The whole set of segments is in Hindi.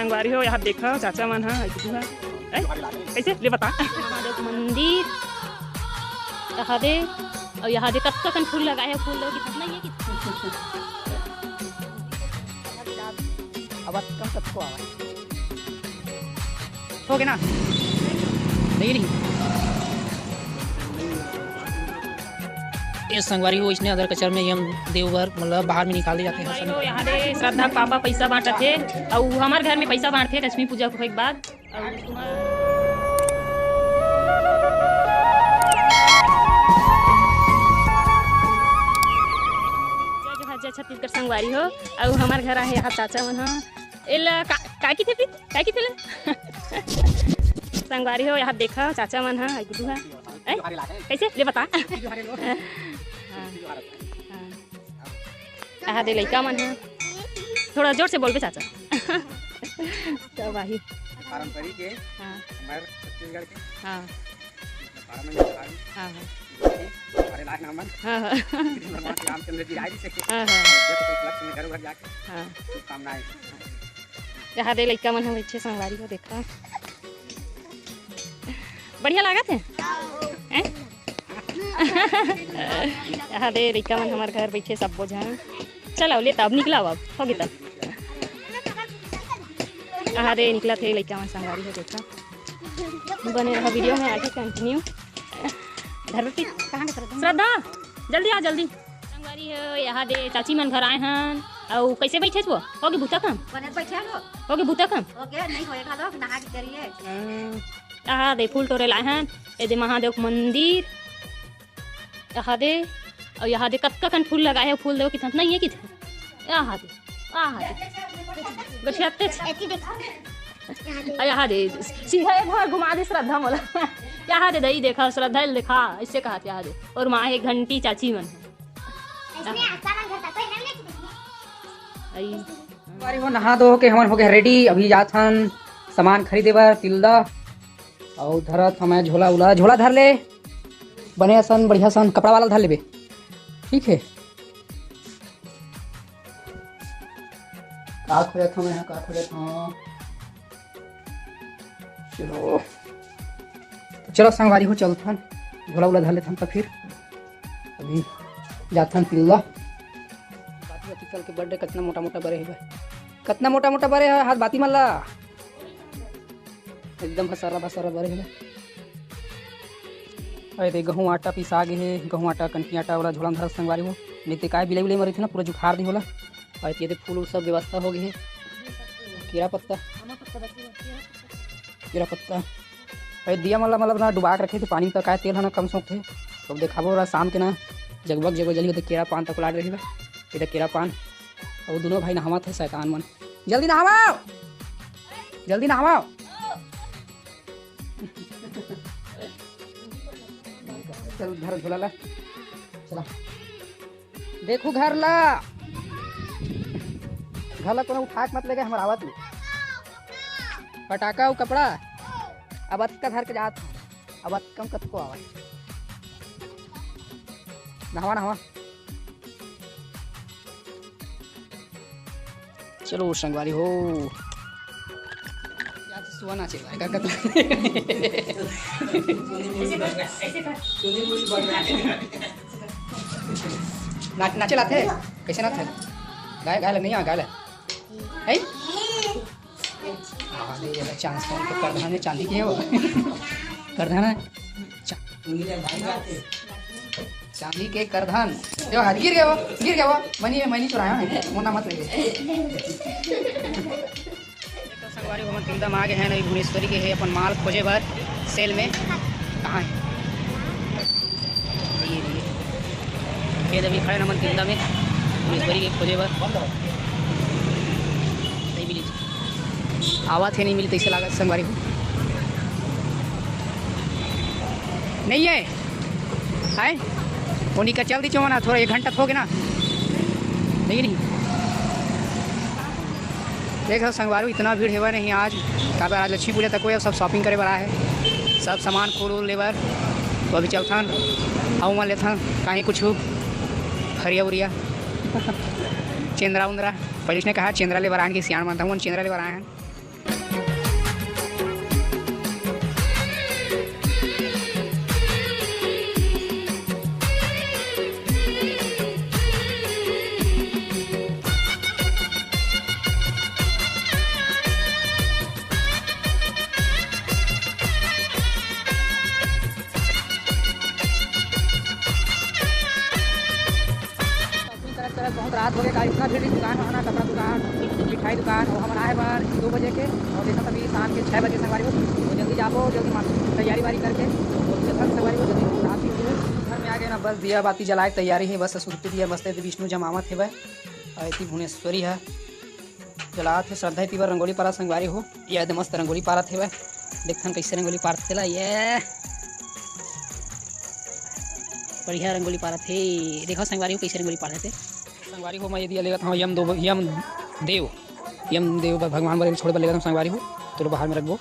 संगवारी हो यहाँ देखो चाचा मन है कैसे ले बता मंदिर यहाँ दे और यहाँ दे कब कन फूल लगाए फूल लोग कितना ये कि अब कम सबको आवा हो गया ना नहीं ये संगवारी हो इसने अगर कचर में हम देवघर मतलब बाहर में निकाले जाते हैं। तो यहाँ पे श्रद्धा पापा पैसा बांटते थे और हमारे घर में पैसा बांटते लक्ष्मी पूजा के बाद जय छत्तीसगढ़ संगवारी हो और हमारे घर आए यहाँ चाचा मन का की थे संगवारी हो यहाँ देखा चाचा मन है कैसे ले बता यहाँ दे लड़का मन है थोड़ा जोर से बोल बे चाचा तो वही पारंपरिक है हमारे छत्तीसगढ़ के हाँ हाँ हमारे लाख नामन रामचंद्र जी आए से घर घर जाके हाँ शुभकामनाएं यहाँ दे लड़का मन है बैठे संगवारी को देखा बढ़िया लागत है यहाँ दे लड़का मन हमारे घर बैठे सब बोझ चलो ले तब निकला अब हो गया तब यहाँ दे निकला थे लड़का मन संगवारी को देखा बने रहा वीडियो में आगे कंटिन्यू धरती श्रद्धा जल्दी आ जल्दी संगवारी है यहाँ दे चाची मन घर आए हैं और कैसे बैठे हो गए भूता कम हो गए भूता कम यहाँ दे फूल तोड़े लाए हैं ये दे महादेव मंदिर यहाँ दे और यहाँ दे कब कन फूल लगाए हैं फूल देखो कितना ये कि यहाँ दे यहाँ दे सीधा घर घुमा दे श्रद्धा मोला यहाँ दे दही देखा श्रद्धा देखा इससे कहा यहाँ दे और माँ एक घंटी चाची मन हो नहा धो के हमन हो गए रेडी अभी जात हन सामान खरीदे बर तिलदा और धरत हमें झोला धर ले बने सन बढ़िया सन कपड़ा वाला धर लेबे ठीक है का खोजत हमें का खोजत हाँ चलो संगवारी हो चलथन झोला धर लेथन तो फिर अभी जाथन तिल्ला चल के बर्थडे कितना मोटा मोटा बरे है कितना मोटा मोटा बरे है हाथ बाती मल्ला एकदम भसारा बरे है अरे गहूँ आटा पिसा गे है गहूँ आटा कनकी आटा वाला झोला धर संगवारी हो नहीं तो काय बिले मरी थे ना पूरा जुखार दी होला और ये फूल सब व्यवस्था हो गई है कीड़ा पत्ता अरे दिया मतलब ना डुबा के रखे थे पानी तक आए तेल है ना कम सोख थे तो देखा रहा शाम के ना जगबग जली होते केरा पान तक लाट रही इधर केरा पान और दोनों भाई नहावा थे शैतान मन जल्दी नहावा चल घर झोला ला चला देखो घर ला कोनो उठा के मत लगे हमारा आवत ले पटाखा और कपड़ा अब का घर के जात अब कम कत को आवा नहावा चलो संगवारी हो सुना नाचे लाते कैसे नाचे गाय नहीं आ गाय चांस करधान चांदी के हो करधान चांदी के करधान जो हाथ गिर गया वो मनी चुराया मोना मत लगे संगवारी हम तिलदा आ गए हैं नई भुवनेश्वरी के है अपन माल खोजे बार सेल में कहाँ है ये अभी खड़े नमन तिलदा में भुवनेश्वरी के खोजे बार नहीं मिली आवाज़ है नहीं मिली तो इसे लागत संगवारी को नहीं है उन्हीं का चल दी चो ना थोड़ा 1 घंटा हो गया ना नहीं देखो संगवारी इतना भीड़ है नहीं आज काबर आज लक्ष्मी पूजा तक सब शॉपिंग करे बड़ा है सब सामान खोल ले बार तो अभी चलथन आऊ मान लेथन कहीं कुछ हरिया उरिया चेंद्रा उंद्रा पहले ने कहा चेंद्रा ले बार आए कि सियाण मानता हूँ चेंद्रा ले बार आए हैं देखा इतना भीड़ दुकान है, कपड़ा दुकान, मिठाई दुकान, और हम आए बार 2 बजे के और देखा तभी शाम के 6 बजे संगवारी हो। तो जल्दी जाओ, जल्दी तैयारी वारी करके संगवारी हो, जल्दी रात ही घर में आ गए ना। बस दिया बाती जलाए तैयारी है, बस सुरती दिया मस्त विष्णु जमावत है वह ऐसी भुवनेश्वरी है जलात है। श्रद्धा तीवर रंगोली पारा संगवारी हो, यह मस्त रंगोली पारा थे वह देखन कैसे रंगोली पारत थे ये बढ़िया रंगोली पारा थे। देखो संगवारी हो कैसे रंगोली पारते थे। संगवारी हो मैं यदि लेगा यम देव भगवान बारे छोड़ पर लेगा संगवारी हो तो बाहर में रखबो।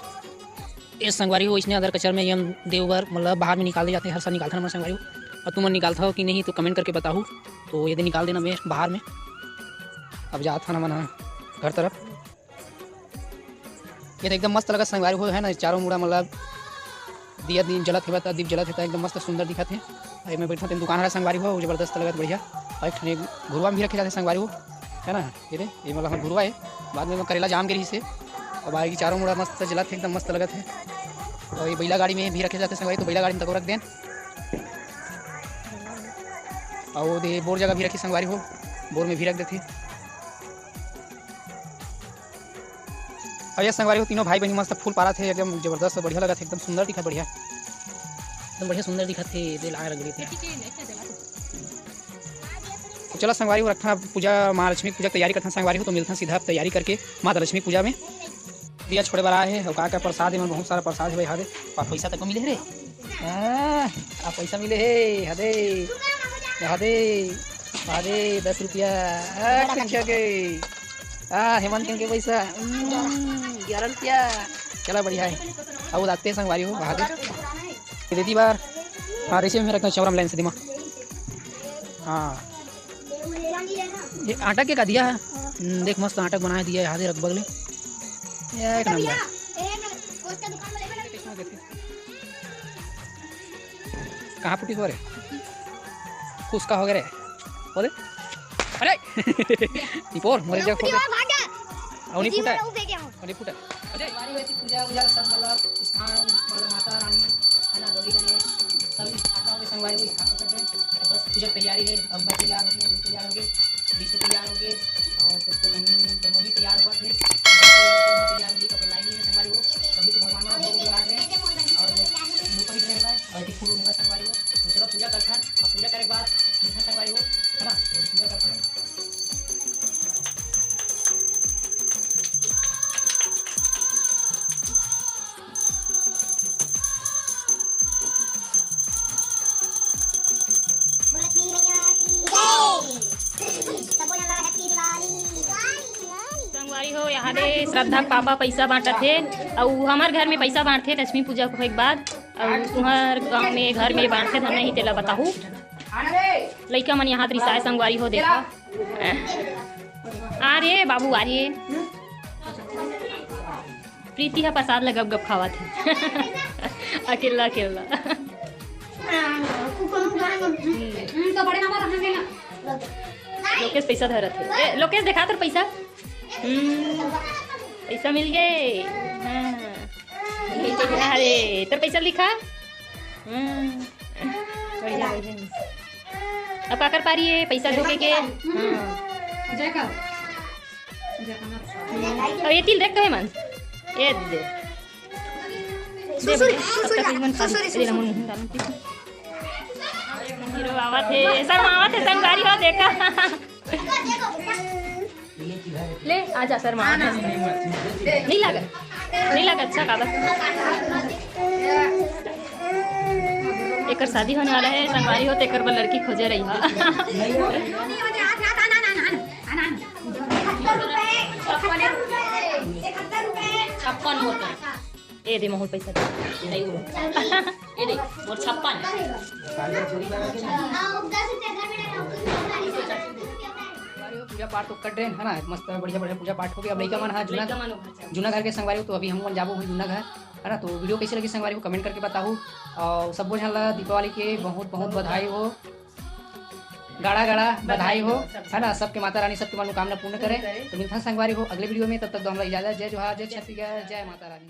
इस संगवारी हो इसने अदर कचर में यम देववर मतलब बाहर में निकाल दे जाते हैं, हर साल निकालता है संगवारी हो। और तुम निकालता हो कि नहीं तो कमेंट करके बताओ, तो यदि निकाल देना मैं बाहर में। अब जाता ना मना घर तरफ। ये तो एकदम मस्त लगा संगवारी हो है ना, चारों मुड़ा मतलब दिया दीप जलत है, दीप जलत है एकदम मस्त सुंदर दिखत है। मैं बैठा दुकान है संगवारी हो जबरदस्त लगत बढ़िया। और एक घुरवा भी रखे जाते संगवारी हो है ना, ये मतलब हम घुरवा है बाद में करेला जाम गिरी से। और बाहर की चारों मुड़ा मस्त जलत है एकदम मस्त लगत है। और ये बैला गाड़ी में भी रखे जाते संगवारी, तो बैला गाड़ी में तक रख दें। और ये बोर जगह भी रखी संगवारी हो, बोर में भी रख देते। और ये संगवारी हो तीनों भाई बहनी मस्त फूल पारा थे एकदम जबरदस्त बढ़िया लगा थे, एकदम सुंदर दिखा बढ़िया, एकदम बढ़िया सुंदर दिखा थे। दिल आ रंगली थे। तो चलो संगवारी हो रखा पूजा महालक्ष्मी पूजा तैयारी करता संगवारी हो, तो मिलता सीधा तैयारी करके माता लक्ष्मी पूजा में दिया छोड़े बड़ा है। और का प्रसाद है, बहुत सारा प्रसाद है भाई। और पैसा तक मिले रे, पैसा मिले है हदे हदे हदे 10 रुपया हेमंत के पैसा 11 रुपया। चला बढ़िया है। अब आते हैं संगवारी हो बहादुर देती बार। हाँ रेसिपी में रखना चौरम लाइन से दिमा। हाँ ये आटा के का दिया है, देख मस्त आटा बनाया दिया है, हाथे रख बगले एक नंबर। कहाँ फुटी हो रहे उसका हो गया बोले अरे दीपोर मोरे जग फुटे औनी फुटा औनी फुटा। अरे हमारी वैसी पूजा पूजा सब मतलब स्थान मतलब माता रानी है ना गौरी गणेश सब स्थानों के संगवारी को स्थापना करते हैं। बस पूजा तैयारी है, अब बच्चे तैयार हो गए, तैयार हो गए, विष्णु तैयार हो गए और तो मम्मी तैयार हुआ थे, तैयार होगी कपड़ा लाइनिंग में संगवारी हो। अभी तो भगवान को भोग लगा रहे हैं और ऊपर ही रहेगा और फूल होगा संगवारी हो। तो चलो पूजा करता है, और पूजा करने के बाद देखा संगवारी हो है ना, तो पूजा करता है। संगवारी हो यहाँ दे श्रद्धा पापा पैसा बांटत थे और हमार घर में पैसा बांटते लक्ष्मी पूजा के बाद, और तुम्हार गाँव में घर में बांटते धन नहीं तेला बताहू। लड़का मन यहाँ रिसाए संगवारी हो देखा आ रे बाबू आ रे। प्रीति है प्रसाद लगा गप खावा थे अकेला अकेला। लोकेश पैसा धरत है, लोकेश देखा तर पैसा पैसा मिल गए। अरे तर पैसा लिखा बढ़िया बढ़िया। अब क्या कर पा रही है पैसा धोके के। और ये तिल देख तो है मन ये दे हीरो आवा थे संगवारी हो देखा ले आजा सर माँ नहीं लगा अच्छा काबा। एक शादी होने वाला है संगवारी हो, तेकर पर लड़की खोजे रही है। 56 होता ए दे मोहल पैसा दे ये दे मोर 56 पूजा पाठ तो कर रहे हैं है ना, मस्त बढ़िया बढ़िया पूजा पाठ हो गया। अब लड़का मन है जूना घर के संगवारी हो, तो अभी हम जाबो जूना घर है ना। तो वीडियो कैसी लगी संगवारी को कमेंट करके बताओ। और सब झन दीपावली के बहुत बहुत बधाई हो, गाड़ा गाड़ा बधाई हो है ना। सबके माता रानी सबकी मनोकामना पूर्ण करे। तो मिलता संगवारी हो अगले वीडियो में, तब तक तो हम लोग इजाजत। जय जोहार, जय छत्तीसगढ़, जय माता रानी।